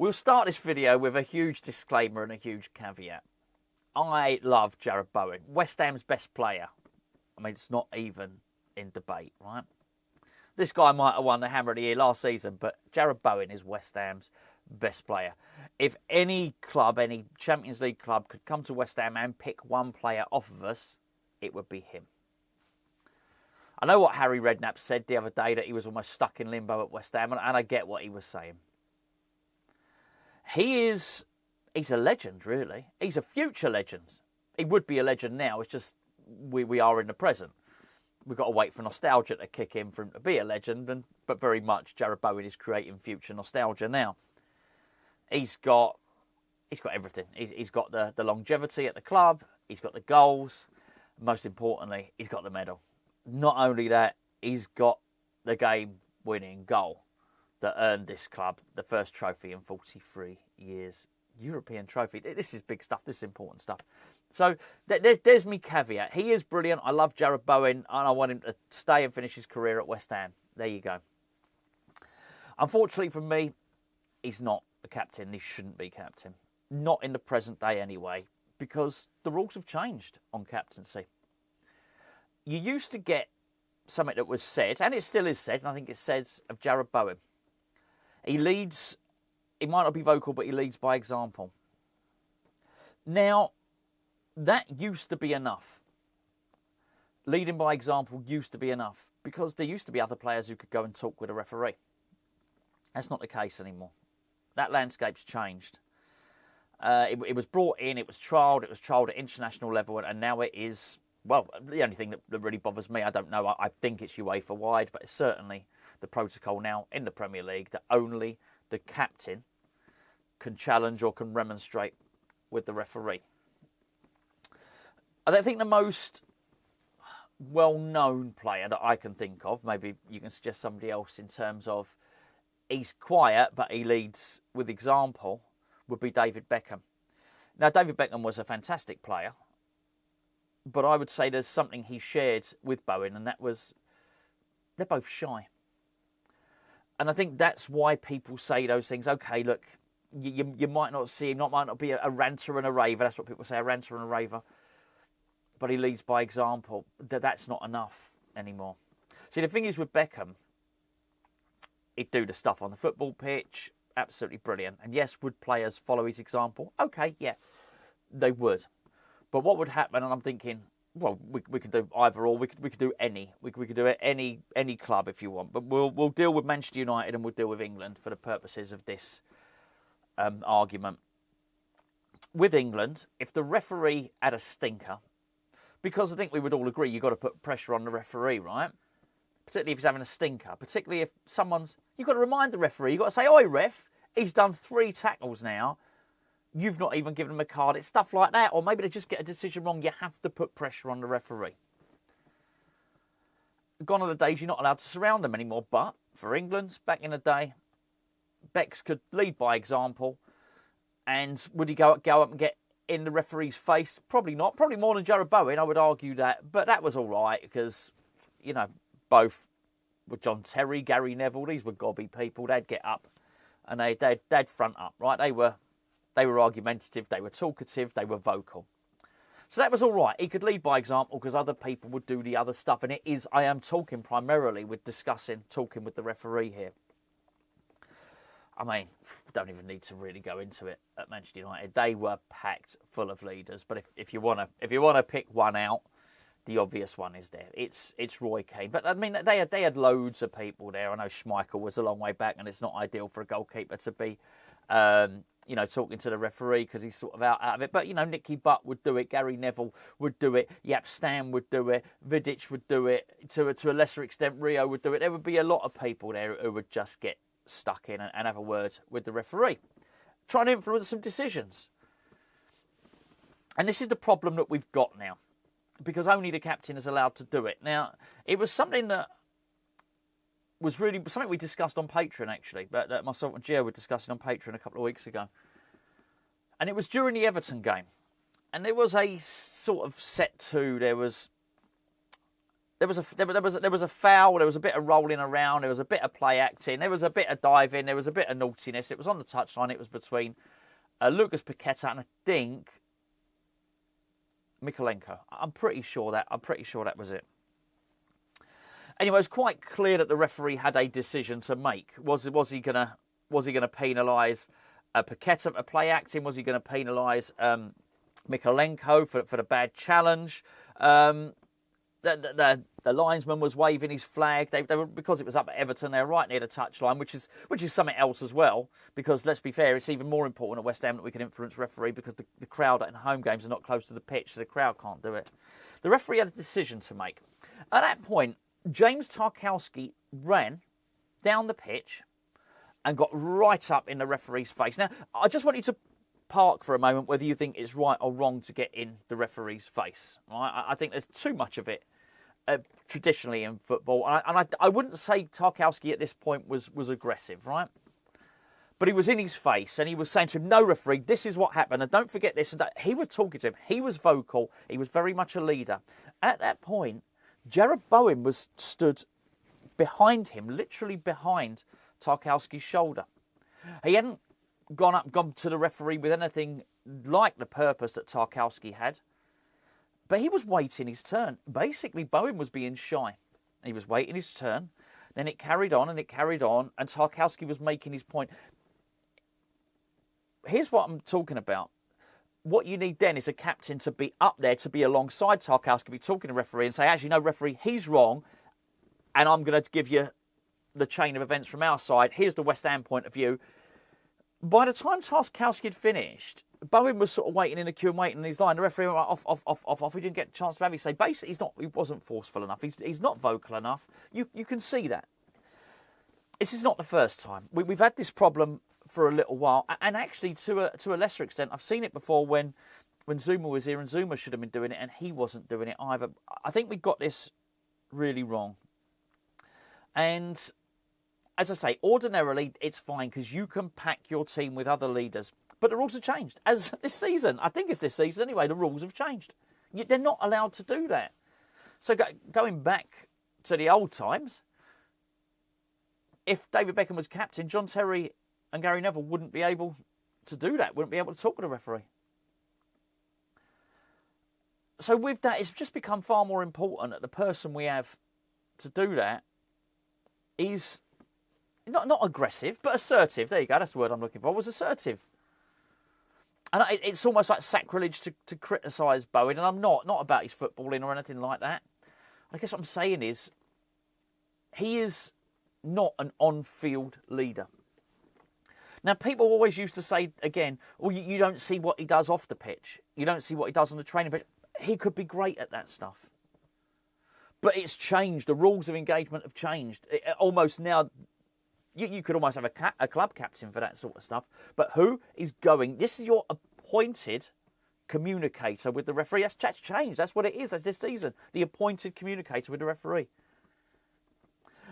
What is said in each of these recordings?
We'll start this video with a huge disclaimer and a huge caveat. I love Jarrod Bowen, West Ham's best player. I mean, it's not even in debate, right? This guy might have won the Hammer of the Year last season, but Jarrod Bowen is West Ham's best player. If any club, any Champions League club could come to West Ham and pick one player off of us, it would be him. I know what Harry Redknapp said the other day, that he was almost stuck in limbo at West Ham, and I get what he was saying. He's a legend, really. He's a future legend. He would be a legend now. It's just we are in the present. We've got to wait for nostalgia to kick in for him to be a legend, but very much Jarrod Bowen is creating future nostalgia now. He's got everything. He's got the longevity at the club. He's got the goals. Most importantly, he's got the medal. Not only that, he's got the game-winning goal that earned this club the first trophy in 43 years. European trophy. This is big stuff. This is important stuff. So there's me caveat. He is brilliant. I love Jarrod Bowen, and I want him to stay and finish his career at West Ham. There you go. Unfortunately for me, he's not a captain. He shouldn't be captain. Not in the present day anyway, because the rules have changed on captaincy. You used to get something that was said, and it still is said, and I think it says of Jarrod Bowen. He leads, he might not be vocal, but he leads by example. Now, that used to be enough. Leading by example used to be enough, because there used to be other players who could go and talk with a referee. That's not the case anymore. That landscape's changed. It was brought in, it was trialled at international level, and now it is, well, the only thing that really bothers me, I don't know, I think it's UEFA wide, but it's certainly the protocol now in the Premier League that only the captain can challenge or can remonstrate with the referee. I don't think the most well-known player that I can think of, maybe you can suggest somebody else in terms of he's quiet but he leads with example, would be David Beckham. Now, David Beckham was a fantastic player, but I would say there's something he shared with Bowen, and that was they're both shy. And I think that's why people say those things. Okay, look, you might not see him, might not be a ranter and a raver. That's what people say, a ranter and a raver. But he leads by example. That's not enough anymore. See, the thing is with Beckham, he'd do the stuff on the football pitch, absolutely brilliant. And yes, would players follow his example? Okay, yeah, they would. But what would happen, and I'm thinking, well, we could do either or. We could do any. We could do it any club if you want. But we'll deal with Manchester United and we'll deal with England for the purposes of this argument. With England, if the referee had a stinker, because I think we would all agree you've got to put pressure on the referee, right? Particularly if he's having a stinker. Particularly if you've got to remind the referee. You've got to say, oi, ref, he's done 3 tackles now. You've not even given him a card. It's stuff like that. Or maybe they just get a decision wrong. You have to put pressure on the referee. Gone are the days you're not allowed to surround them anymore. But for England, back in the day, Becks could lead by example. And would he go up and get in the referee's face? Probably not. Probably more than Jarrod Bowen, I would argue that. But that was all right because, you know, both with John Terry, Gary Neville, these were gobby people. They'd get up and they'd front up, right? They were argumentative, they were talkative, they were vocal. So that was all right. He could lead by example because other people would do the other stuff. And I am talking primarily with talking with the referee here. I mean, don't even need to really go into it at Manchester United. They were packed full of leaders. But if you want to pick one out, the obvious one is there. It's Roy Keane. But I mean, they had loads of people there. I know Schmeichel was a long way back, and it's not ideal for a goalkeeper to be talking to the referee because he's sort of out of it. But, Nicky Butt would do it. Gary Neville would do it. Jaap Stam would do it. Vidic would do it. To a lesser extent, Rio would do it. There would be a lot of people there who would just get stuck in and have a word with the referee. Trying to influence some decisions. And this is the problem that we've got now. Because only the captain is allowed to do it. Now, it was something that was really something we discussed on Patreon, actually, that myself and Gio were discussing on Patreon a couple of weeks ago. And it was during the Everton game. And there was a sort of set to, there was There was a foul. There was a bit of rolling around. There was a bit of play acting. There was a bit of diving. There was a bit of naughtiness. It was on the touchline. It was between Lucas Paqueta and I think Mikolenko. I'm pretty sure that was it. Anyway, it was quite clear that the referee had a decision to make. Was he gonna penalise Paqueta for play acting? Was he going to penalise Mikolenko for the bad challenge? The linesman was waving his flag. They were, because it was up at Everton, they were right near the touchline, which is something else as well. Because let's be fair, it's even more important at West Ham that we can influence referee because the crowd in home games are not close to the pitch, so the crowd can't do it. The referee had a decision to make. At that point, James Tarkowski ran down the pitch and got right up in the referee's face. Now, I just want you to park for a moment whether you think it's right or wrong to get in the referee's face. Right? I think there's too much of it traditionally in football. And I wouldn't say Tarkowski at this point was aggressive, right? But he was in his face and he was saying to him, no, referee, this is what happened. And don't forget this and that. He was talking to him. He was vocal. He was very much a leader. At that point, Jarrod Bowen was stood behind him, literally behind Tarkowski's shoulder. He hadn't gone to the referee with anything like the purpose that Tarkowski had, but he was waiting his turn. Basically, Bowen was being shy. He was waiting his turn. Then it carried on, and Tarkowski was making his point. Here's what I'm talking about. What you need then is a captain to be up there, to be alongside Tarkowski, be talking to the referee and say, actually, no, referee, he's wrong, and I'm going to give you the chain of events from our side. Here's the West Ham point of view. By the time Tarkowski had finished, Bowen was sort of waiting in the queue and waiting in his line. The referee went off. He didn't get a chance to have it. So basically, he wasn't forceful enough. He's not vocal enough. You can see that. This is not the first time. We've had this problem for a little while, and actually to a lesser extent, I've seen it before when Zuma was here, and Zuma should have been doing it, and he wasn't doing it either. I think we got this really wrong. And as I say, ordinarily it's fine because you can pack your team with other leaders. But the rules have changed. As this season, I think it's this season anyway, the rules have changed. They're not allowed to do that. So going back to the old times, if David Beckham was captain, John Terry and Gary Neville wouldn't be able to do that, wouldn't be able to talk with the referee. So with that, it's just become far more important that the person we have to do that is not aggressive, but assertive. There you go, that's the word I'm looking for, was assertive. And it's almost like sacrilege to criticise Bowen, and I'm not about his footballing or anything like that. I guess what I'm saying is, he is not an on-field leader. Now, people always used to say, again, well, you don't see what he does off the pitch. You don't see what he does on the training pitch. He could be great at that stuff. But it's changed. The rules of engagement have changed. Almost now, you could almost have a club captain for that sort of stuff. But who is going? This is your appointed communicator with the referee. That's changed. That's what it is. That's this season. The appointed communicator with the referee.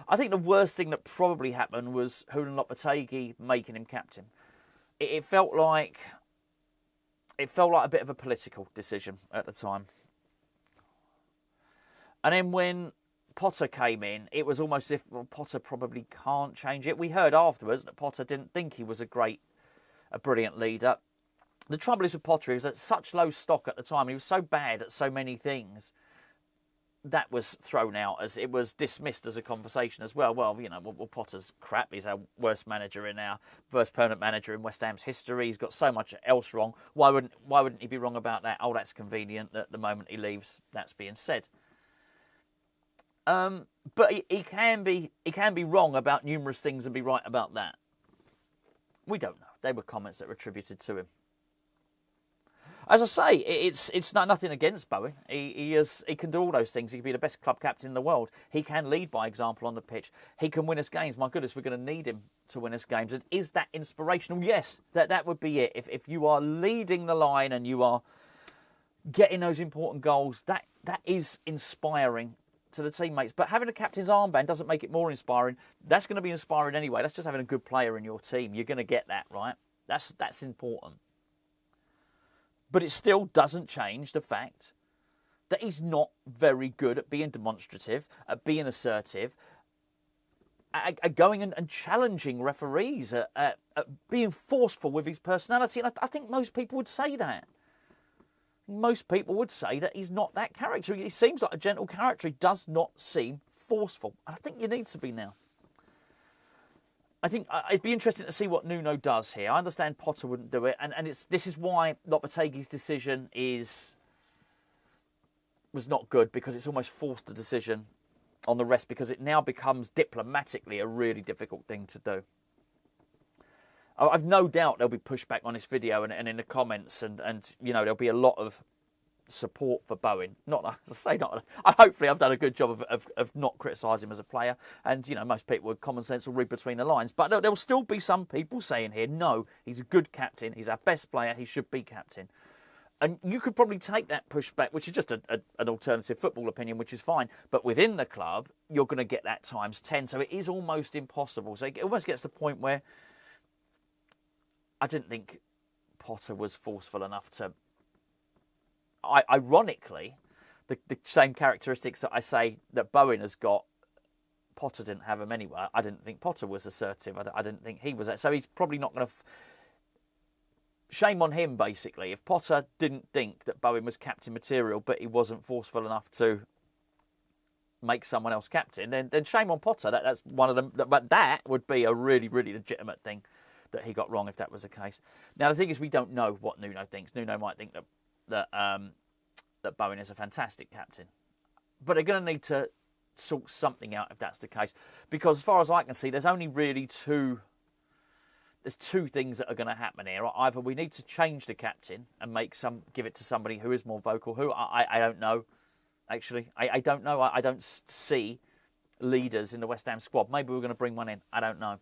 I think the worst thing that probably happened was Julen Lopetegui making him captain. It felt like a bit of a political decision at the time. And then when Potter came in, it was almost as if Potter probably can't change it. We heard afterwards that Potter didn't think he was a brilliant leader. The trouble is with Potter, he was at such low stock at the time. He was so bad at so many things. That was thrown out, as it was dismissed as a conversation as well. Well, Potter's crap. He's our worst permanent manager in West Ham's history. He's got so much else wrong. Why wouldn't he be wrong about that? Oh, that's convenient that the moment he leaves, that's being said. But he can be wrong about numerous things and be right about that. We don't know. They were comments that were attributed to him. As I say, it's nothing against Bowen. He can do all those things. He can be the best club captain in the world. He can lead by example on the pitch. He can win us games. My goodness, we're going to need him to win us games. And is that inspirational? Yes, that would be it. If you are leading the line and you are getting those important goals, that is inspiring to the teammates. But having a captain's armband doesn't make it more inspiring. That's going to be inspiring anyway. That's just having a good player in your team. You're going to get that, right? That's important. But it still doesn't change the fact that he's not very good at being demonstrative, at being assertive, at going and challenging referees, at being forceful with his personality. And I think most people would say that. Most people would say that he's not that character. He seems like a gentle character. He does not seem forceful. And I think you need to be now. I think it'd be interesting to see what Nuno does here. I understand Potter wouldn't do it. And this is why Lopetegui's decision was not good, because it's almost forced a decision on the rest, because it now becomes diplomatically a really difficult thing to do. I've no doubt there'll be pushback on this video and in the comments, and there'll be a lot of support for Bowen. Hopefully I've done a good job of not criticising him as a player, and most people with common sense will read between the lines. But there'll still be some people saying here, no, he's a good captain, he's our best player, he should be captain. And you could probably take that pushback, which is just an alternative football opinion, which is fine. But within the club, you're going to get that times 10. So it is almost impossible. So it almost gets to the point where I didn't think Potter was forceful enough to... Ironically, the same characteristics that I say that Bowen has got, Potter didn't have them anyway. I didn't think Potter was assertive. I didn't think he was... So he's probably not going to... Shame on him, basically. If Potter didn't think that Bowen was captain material, but he wasn't forceful enough to make someone else captain, then shame on Potter. That's one of them. But that would be a really, really legitimate thing that he got wrong if that was the case. Now, the thing is, we don't know what Nuno thinks. Nuno might think that Bowen is a fantastic captain. But they're going to need to sort something out if that's the case. Because as far as I can see, there's only really two things that are going to happen here. Either we need to change the captain and give it to somebody who is more vocal. Who I don't know. Actually, I don't know. I don't see leaders in the West Ham squad. Maybe we're going to bring one in. I don't know.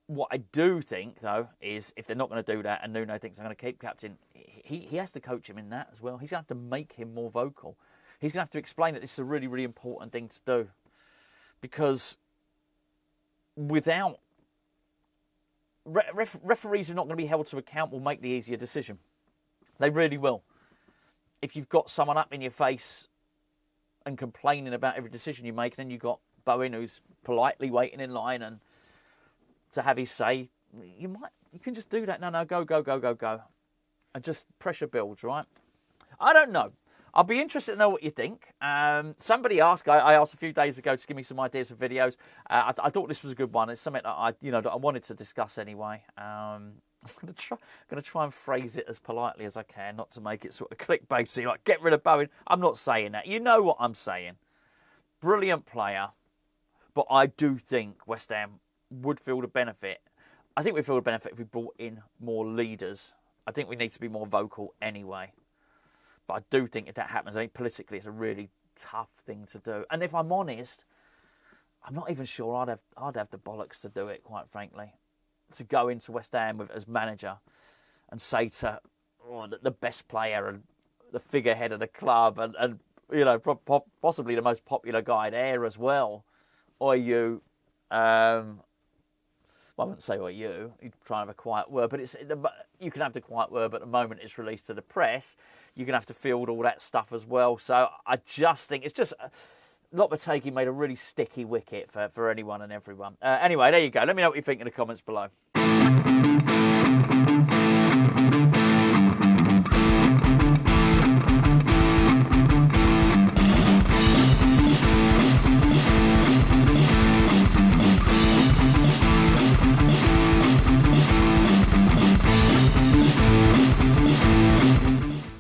What I do think, though, is if they're not going to do that and Nuno thinks I'm going to keep captain, he has to coach him in that as well. He's going to have to make him more vocal. He's going to have to explain that this is a really, really important thing to do. Because without... referees who are not going to be held to account will make the easier decision. They really will. If you've got someone up in your face and complaining about every decision you make, and then you've got Bowen who's politely waiting in line and to have his say, you can just do that. No, go. And just pressure builds, right? I don't know. I'll be interested to know what you think. Somebody asked, I asked a few days ago to give me some ideas for videos. I thought this was a good one. It's something that I wanted to discuss anyway. I'm going to try and phrase it as politely as I can, not to make it sort of clickbaity, like get rid of Bowen. I'm not saying that. You know what I'm saying. Brilliant player, but I do think West Ham would feel the benefit. I think we feel the benefit if we brought in more leaders. I think we need to be more vocal anyway. But I do think if that happens, I think politically it's a really tough thing to do. And if I'm honest, I'm not even sure I'd have the bollocks to do it, quite frankly. To go into West Ham as manager and say to the best player and the figurehead of the club and possibly the most popular guy there as well, or you, I wouldn't say you. You'd try and have a quiet word, but you can have the quiet word, but the moment it's released to the press, you're going to have to field all that stuff as well. So I just think it's just... Lopetegui made a really sticky wicket for anyone and everyone. Anyway, there you go. Let me know what you think in the comments below.